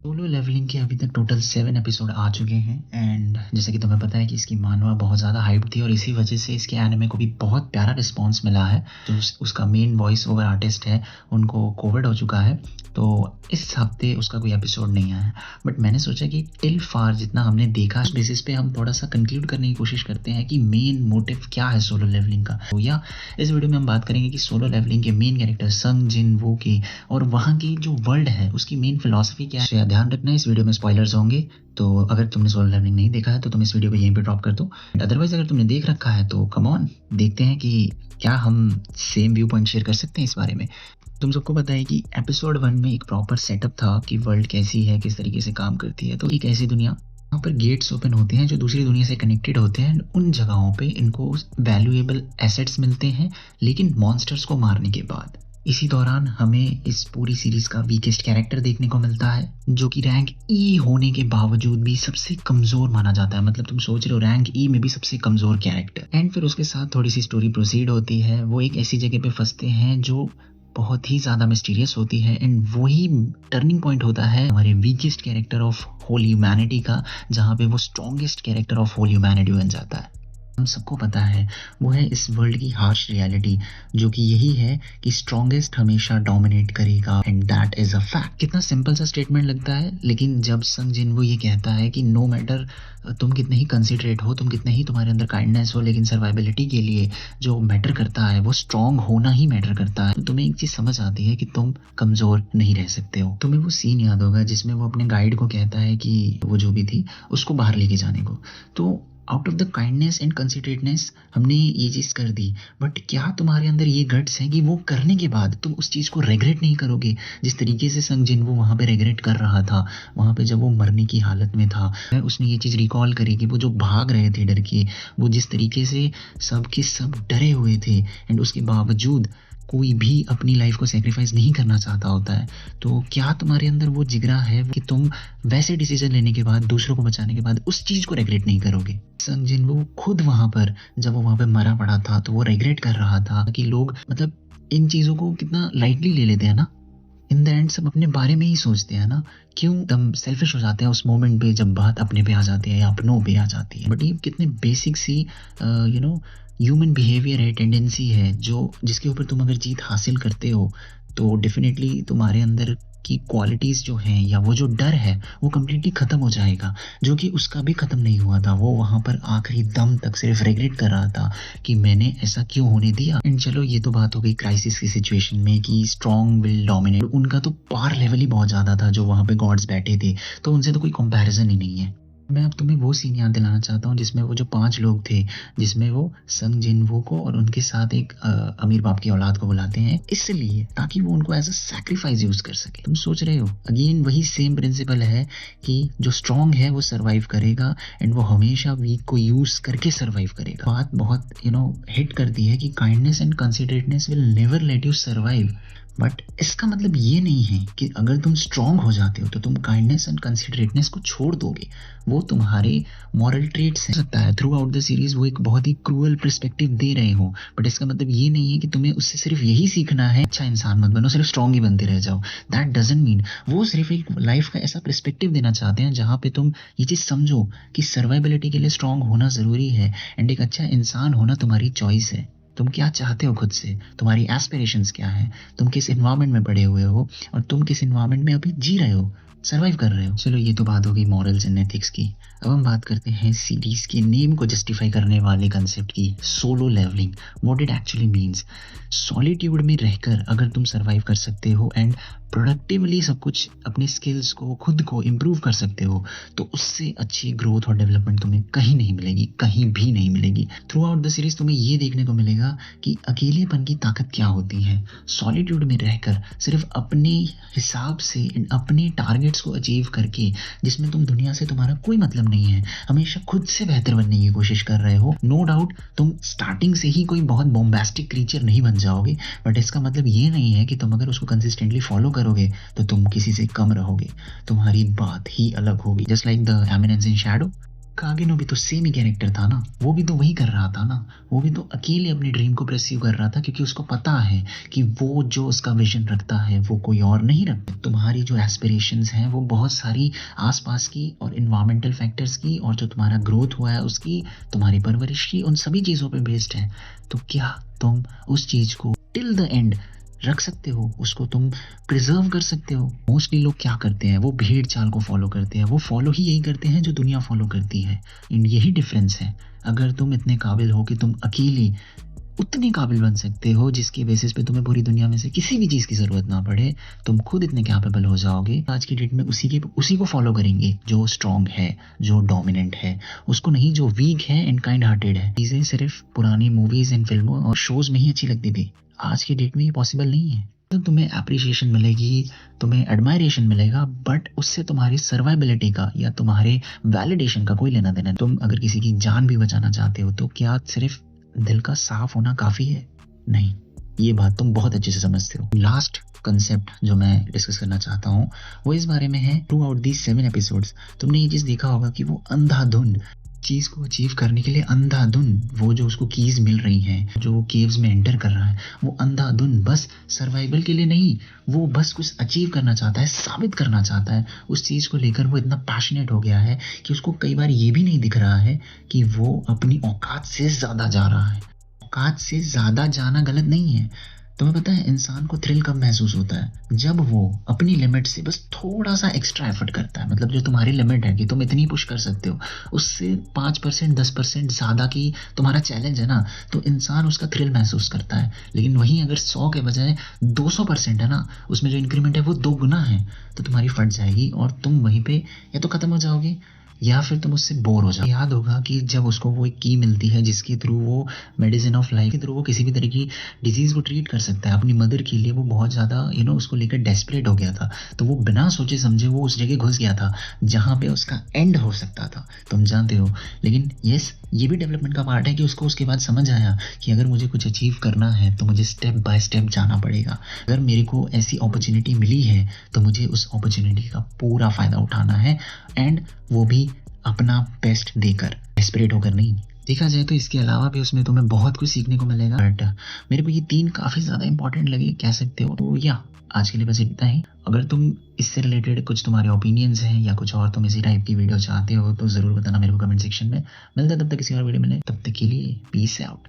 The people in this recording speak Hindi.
सोलो लेवलिंग के अभी तक टोटल 7 एपिसोड आ चुके हैं एंड जैसा कि तुम्हें पता है कि इसकी मानवा बहुत ज़्यादा हाइप थी और इसी वजह से इसके एनिमे को भी बहुत प्यारा रिस्पांस मिला है। जो उसका मेन वॉइस ओवर आर्टिस्ट है उनको कोविड हो चुका है, तो इस हफ्ते उसका कोई एपिसोड नहीं आया। बट मैंने सोचा कि टिल फार जितना हमने देखा उस बेसिस पे हम थोड़ा सा कंक्लूड करने की कोशिश करते हैं कि मेन मोटिव क्या है सोलो लेवलिंग का। तो या इस वीडियो में हम बात करेंगे कि सोलो लेवलिंग के मेन कैरेक्टर संग जिन वो की और वहाँ की जो वर्ल्ड है उसकी मेन फिलॉसफी क्या है। ध्यान रखना, इस वीडियो में स्पॉयलर्स होंगे, तो अगर तुमने सोलो लेवलिंग नहीं देखा है तो तुम इस वीडियो को यहीं पे ड्रॉप कर दो। अदरवाइज अगर तुमने देख रखा है तो कम ऑन, देखते हैं कि क्या हम सेम व्यू पॉइंट शेयर कर सकते हैं इस बारे में। तुम सबको पता है कि एपिसोड 1 में एक प्रॉपर सेटअप था कि वर्ल्ड कैसी है, किस तरीके से काम करती है। तो एक ऐसी दुनिया वहाँ पर गेट्स ओपन होते हैं जो दूसरी दुनिया से कनेक्टेड होते हैं। उन जगहों पे इनको वैल्यूएबल एसेट्स मिलते हैं, लेकिन मॉन्स्टर्स को मारने के बाद। इसी दौरान हमें इस पूरी सीरीज का वीकेस्ट कैरेक्टर देखने को मिलता है, जो कि रैंक ई होने के बावजूद भी सबसे कमजोर माना जाता है। मतलब तुम सोच रहे हो, रैंक ई में भी सबसे कमजोर कैरेक्टर। एंड फिर उसके साथ थोड़ी सी स्टोरी प्रोसीड होती है। वो एक ऐसी जगह पे फंसते हैं जो बहुत ही ज़्यादा मिस्टीरियस होती है एंड वही टर्निंग पॉइंट होता है हमारे weakest character of whole humanity का, जहाँ पे वो strongest character of whole humanity बन जाता है। हम सबको पता है वो है इस वर्ल्ड की हार्श रियलिटी, जो कि यही है कि स्ट्रॉन्गेस्ट हमेशा डोमिनेट करेगा and that is a fact. कितना सिंपल सा स्टेटमेंट लगता है, लेकिन जब संग जिन वो ये कहता है कि नो मैटर तुम कितने ही कंसिडरेट हो, तुम कितने ही तुम्हारे अंदर काइंडनेस हो, लेकिन सर्वाइबिलिटी के लिए जो मैटर करता है वो स्ट्रॉन्ग होना ही मैटर करता है, तो तुम्हें एक चीज समझ आती है कि तुम कमजोर नहीं रह सकते हो। तुम्हें वो सीन याद होगा जिसमें वो अपने गाइड को कहता है कि वो जो भी थी उसको बाहर लेके जाने को। तो out of the kindness and considerateness हमने ये चीज़ कर दी, बट क्या तुम्हारे अंदर ये गट्स है कि वो करने के बाद तुम उस चीज़ को रेग्रेट नहीं करोगे, जिस तरीके से संग जिन वो वहाँ पे रेग्रेट कर रहा था। वहाँ पे जब वो मरने की हालत में था, उसने ये चीज़ रिकॉल करी कि वो जो भाग रहे थे डर के, वो जिस तरीके से सब के सब डरे हुए थे एंड उसके बावजूद कोई भी अपनी लाइफ को सेक्रीफाइस नहीं करना चाहता होता है। तो क्या तुम्हारे अंदर वो जिगरा है कि तुम वैसे डिसीजन लेने के बाद, दूसरों को बचाने के बाद उस चीज को रेग्रेट नहीं करोगे। संग जिन वो खुद वहां पर, जब वो वहां पे मरा पड़ा था, तो वो रेग्रेट कर रहा था कि लोग मतलब इन चीजों को कितना लाइटली ले लेते हैं ना। इन द एंड सब अपने बारे में ही सोचते हैं ना, क्यों हम सेल्फिश हो जाते हैं उस मोमेंट पे जब बात अपने पे आ जाती है या अपनों पे आ जाती है। बट ये कितने बेसिक सी ह्यूमन बिहेवियर है, टेंडेंसी है, जो जिसके ऊपर तुम अगर जीत हासिल करते हो तो डेफिनेटली तुम्हारे अंदर की क्वालिटीज़ जो हैं या वो जो डर है वो कम्प्लीटली ख़त्म हो जाएगा, जो कि उसका भी ख़त्म नहीं हुआ था। वो वहाँ पर आखिरी दम तक सिर्फ रिग्रेट कर रहा था कि मैंने ऐसा क्यों होने दिया। एंड चलो ये तो बात हो गई क्राइसिस की सिचुएशन में कि स्ट्रॉन्ग विल डोमिनेट। उनका तो पार लेवल ही बहुत ज़्यादा था, जो वहाँ पे गॉड्स बैठे थे, तो उनसे तो कोई कंपैरिजन ही नहीं है। मैं अब तुम्हें वो सीन याद दिलाना चाहता हूँ जिसमें वो जो 5 लोग थे, जिसमें वो संग जिन वो को और उनके साथ एक अमीर बाप की औलाद को बुलाते हैं, इसलिए ताकि वो उनको एज अ सैक्रिफाइस यूज कर सके। तुम सोच रहे हो, अगेन वही सेम प्रिंसिपल है कि जो स्ट्रॉन्ग है वो सर्वाइव करेगा एंड वो हमेशा वीक को यूज करके सर्वाइव करेगा। बात बहुत हिट करती है कि kindness and considerateness will never let you survive. But इसका मतलब ये नहीं है कि अगर तुम स्ट्रांग हो जाते हो तो तुम काइंडनेस एंड कंसिडरेटनेस को छोड़ दोगे। वो तुम्हारे मॉरल ट्रेट्स हो सकता है थ्रू आउट द सीरीज वो एक बहुत ही क्रूअल पर्सपेक्टिव दे रहे हो, बट इसका मतलब ये नहीं है कि तुम्हें उससे सिर्फ यही सीखना है अच्छा इंसान मत बनो, सिर्फ स्ट्रांग ही बनते रह जाओ। That doesn't mean. वो सिर्फ एक लाइफ का ऐसा पर्सपेक्टिव देना चाहते हैं जहाँ पे तुम ये चीज समझो कि सर्वाइबिलिटी के लिए स्ट्रांग होना जरूरी है एंड एक अच्छा इंसान होना तुम्हारी चॉइस है। तुम क्या चाहते हो खुद से, तुम्हारी एस्पिरेशंस क्या है, तुम किस एनवायरनमेंट में पड़े हुए हो और तुम किस एनवायरनमेंट में अभी जी रहे हो, सर्वाइव कर रहे हो। चलो ये तो बात हो गई मॉरल्स एंड एथिक्स की। अब हम बात करते हैं सीरीज के नेम को जस्टिफाई करने वाले कंसेप्ट की, solo leveling. What it actually means. Solitude में रहकर अगर तुम सर्वाइव कर सकते हो एंड प्रोडक्टिवली सब कुछ अपने स्किल्स को खुद को इम्प्रूव कर सकते हो, तो उससे अच्छी ग्रोथ और डेवलपमेंट तुम्हें कहीं नहीं मिलेगी, कहीं भी नहीं मिलेगी। थ्रू आउट द सीरीज तुम्हें ये देखने को मिलेगा कि अकेलेपन की ताकत क्या होती है। सॉलिट्यूड में रहकर सिर्फ अपने हिसाब से अपने टारगेट्स को अचीव करके, जिसमें तुम दुनिया से तुम्हारा कोई मतलब नहीं है, हमेशा खुद से बेहतर बनने की कोशिश कर रहे हो। नो डाउट तुम स्टार्टिंग से ही कोई बहुत बॉम्बास्टिक क्रीचर नहीं बन जाओगे, बट इसका मतलब ये नहीं है कि तुम अगर उसको कंसिस्टेंटली फॉलो करोगे तो तुम किसी से कम रहोगे, तुम्हारी बात ही अलग होगी। Just like the eminence in shadow, Kageno भी तो सेम ही कैरेक्टर था ना, वो भी तो वही कर रहा था ना, वो भी तो अकेले अपनी ड्रीम को परस्यू कर रहा था क्योंकि उसको पता है कि वो जो उसका विजन रखता है वो कोई और नहीं रखता। तुम्हारी जो एस्पिरेशंस हैं वो बहुत सारी आसपास की और इन्वायरमेंटल फैक्टर्स की और जो तुम्हारा ग्रोथ हुआ है उसकी, तुम्हारी परवरिश की, उन सभी चीज़ों पे बेस्ड है। तो क्या तुम उस चीज़ को टिल द एंड रख सकते हो, उसको तुम प्रिजर्व कर सकते हो? मोस्टली लोग क्या करते हैं, वो भेड़ चाल को फॉलो करते हैं, वो फॉलो ही यही करते हैं जो दुनिया फॉलो करती है। यही डिफरेंस है। अगर तुम इतने काबिल हो कि तुम अकेले उतने काबिल बन सकते हो जिसके बेसिस पे तुम्हें पूरी दुनिया में से किसी भी चीज़ की ज़रूरत ना पड़े, तुम खुद इतने कैपेबल हो जाओगे, आज की डेट में उसी को फॉलो करेंगे जो स्ट्रांग है, जो डोमिनेंट है, उसको नहीं जो वीक है एंड काइंड हार्टेड है। चीज़ें सिर्फ पुरानी मूवीज़ एंड फिल्मों और शोज़ में ही अच्छी लगती थी, आज की डेट में ये पॉसिबल नहीं है। तो तुम्हें एप्रिसिएशन मिलेगी, तुम्हें एडमायरेशन मिलेगा, बट उससे तुम्हारी सर्वाइबिलिटी का या तुम्हारे वैलिडेशन का कोई लेना देना नहीं। तुम अगर किसी की जान भी बचाना चाहते हो तो क्या सिर्फ दिल का साफ होना काफ़ी है? नहीं, ये बात तुम बहुत अच्छे से समझते हो। लास्ट कंसेप्ट जो मैं डिस्कस करना चाहता हूँ वो इस बारे में है, थ्रू आउट दीज 7 एपिसोड्स तुमने ये चीज़ देखा होगा कि वो अंधाधुंध चीज़ को अचीव करने के लिए अंधाधुंध, वो जो उसको कीज मिल रही हैं, जो वो केव्स में एंटर कर रहा है, वो अंधाधुंध बस सर्वाइवल के लिए नहीं, वो बस कुछ अचीव करना चाहता है, साबित करना चाहता है। उस चीज़ को लेकर वो इतना पैशनेट हो गया है कि उसको कई बार ये भी नहीं दिख रहा है कि वो अपनी औकात से ज़्यादा जा रहा है। औकात से ज़्यादा जाना गलत नहीं है। तुम्हें पता है इंसान को थ्रिल कब महसूस होता है? जब वो अपनी लिमिट से बस थोड़ा सा एक्स्ट्रा एफर्ट करता है। मतलब जो तुम्हारी लिमिट है कि तुम इतनी पुश कर सकते हो, उससे 5% 10% ज़्यादा की तुम्हारा चैलेंज है ना, तो इंसान उसका थ्रिल महसूस करता है। लेकिन वहीं अगर 100 के बजाय 200% है ना, उसमें जो इंक्रीमेंट है वो 2 गुना है, तो तुम्हारी फट जाएगी और तुम वहीं पे या तो ख़त्म हो जाओगे या फिर तुम उससे बोर हो जाओ। याद होगा कि जब उसको वो एक की मिलती है जिसके थ्रू वो मेडिसिन ऑफ लाइफ के थ्रू वो किसी भी तरह की डिजीज़ को ट्रीट कर सकता है। अपनी मदर के लिए वो बहुत ज़्यादा उसको लेकर डेस्परेट हो गया था, तो वो बिना सोचे समझे वो उस जगह घुस गया था जहाँ पे उसका एंड हो सकता था, तुम जानते हो। लेकिन यस, ये भी डेवलपमेंट का पार्ट है कि उसको उसके बाद समझ आया कि अगर मुझे कुछ अचीव करना है तो मुझे स्टेप बाय स्टेप जाना पड़ेगा। अगर मेरे को ऐसी अपॉर्चुनिटी मिली है तो मुझे उस अपॉर्चुनिटी का पूरा फ़ायदा उठाना है, एंड वो भी अपना बेस्ट देकर, डेस्परेट होकर नहीं। देखा जाए तो इसके अलावा भी उसमें तुम्हें बहुत कुछ सीखने को मिलेगा, बट मेरे को ये 3 काफ़ी ज़्यादा इंपॉर्टेंट लगे, कह सकते हो। तो या आज के लिए बस इतना ही। अगर तुम इससे रिलेटेड कुछ तुम्हारे ओपिनियंस हैं या कुछ और तुम इसी टाइप की वीडियो चाहते हो तो ज़रूर बताना मेरे को कमेंट सेक्शन में। मिलता है तब तक किसी और वीडियो में, तब तक के लिए पीस आउट।